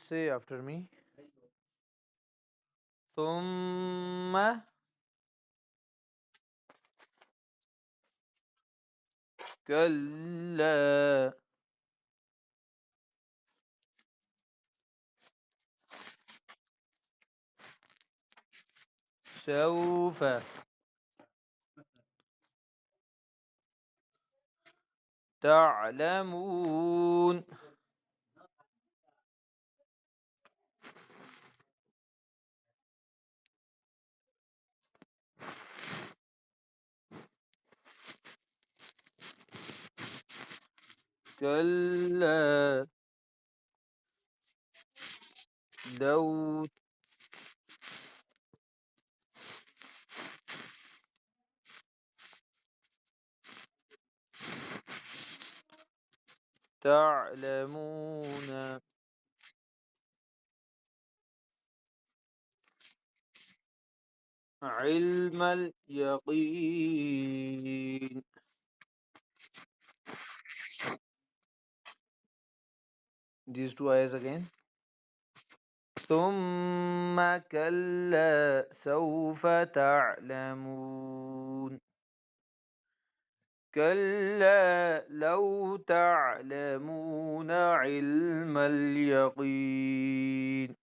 Say after me. ثم كلا سوف تعلمون. كلا لو تعلمون علم اليقين. These two ayahs again. ثم كلا سوف تعلمون. كلا لو تعلمون علم اليقين.